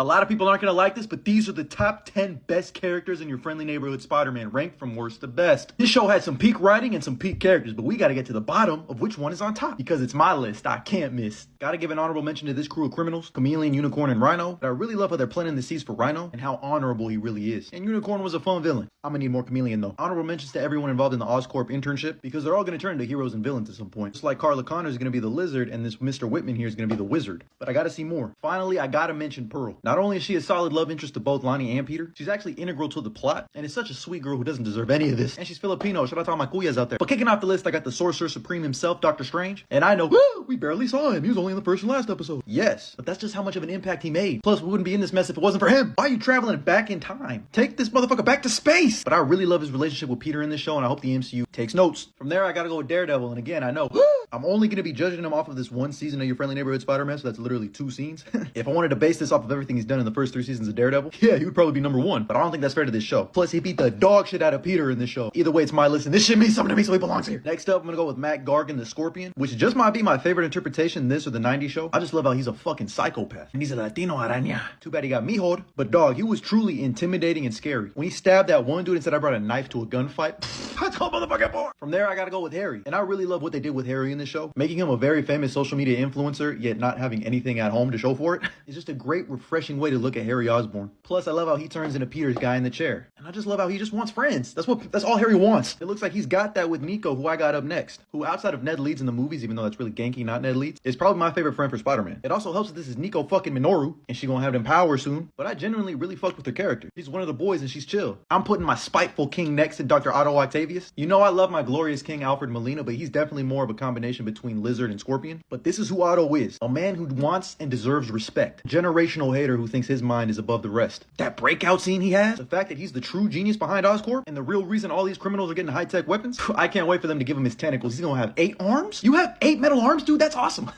A lot of people aren't gonna like this, but these are the top 10 best characters in your friendly neighborhood Spider-Man, ranked from worst to best. This show had some peak writing and some peak characters, but we gotta get to the bottom of which one is on top, because it's my list, I can't miss. Gotta give an honorable mention to this crew of criminals, Chameleon, Unicorn, and Rhino, but I really love how they're planting the seeds for Rhino and how honorable he really is. And Unicorn was a fun villain. I'm gonna need more Chameleon though. Honorable mentions to everyone involved in the Oscorp internship, because they're all gonna turn into heroes and villains at some point. Just like Carla Connor is gonna be the Lizard, and this Mr. Whitman here is gonna be the Wizard. But I gotta see more. Finally, I gotta mention Pearl. Not only is she a solid love interest to both Lonnie and Peter, she's actually integral to the plot, and is such a sweet girl who doesn't deserve any of this. And she's Filipino, shout out to all my kuyas out there. But kicking off the list, I got the Sorcerer Supreme himself, Doctor Strange. And I know, woo, we barely saw him. He was only in the first and last episode. Yes, but that's just how much of an impact he made. Plus, we wouldn't be in this mess if it wasn't for him. Why are you traveling back in time? Take this motherfucker back to space! But I really love his relationship with Peter in this show, and I hope the MCU takes notes. From there, I gotta go with Daredevil, and again, I know, I'm only gonna be judging him off of this one season of Your Friendly Neighborhood Spider-Man, so that's literally 2 scenes. If I wanted to base this off of everything he's done in the first 3 seasons of Daredevil, yeah, he would probably be number 1. But I don't think that's fair to this show. Plus, he beat the dog shit out of Peter in this show. Either way, it's my list, and this shit means something to me, so he belongs here. Next up, I'm gonna go with Matt Gargan, the Scorpion, which just might be my favorite interpretation in this or the 90s show. I just love how he's a fucking psychopath. And he's a Latino araña. Too bad he got mejor. But dog, he was truly intimidating and scary. When he stabbed that one dude and said I brought a knife to a gunfight, I told motherfucking boy. From there, I gotta go with Harry. And I really love what they did with Harry in this show. Making him a very famous social media influencer, yet not having anything at home to show for it, is just a great, refreshing way to look at Harry Osborn. Plus, I love how he turns into Peter's guy in the chair. And I just love how he just wants friends. That's all Harry wants. It looks like he's got that with Nico, who I got up next. Who, outside of Ned Leeds in the movies, even though that's really Genki, not Ned Leeds, is probably my favorite friend for Spider-Man. It also helps that this is Nico fucking Minoru, and she gonna have them power soon. But I genuinely really fucked with her character. She's one of the boys and she's chill. I'm putting my spiteful king next to Dr. Otto Octavius. You know I love my glorious king Alfred Molina, but he's definitely more of a combination between Lizard and Scorpion. But this is who Otto is. A man who wants and deserves respect. Generational hater who thinks his mind is above the rest. That breakout scene he has, the fact that he's the true genius behind Oscorp, and the real reason all these criminals are getting high-tech weapons, I can't wait for them to give him his tentacles. He's gonna have 8 arms? You have 8 metal arms, dude? That's awesome.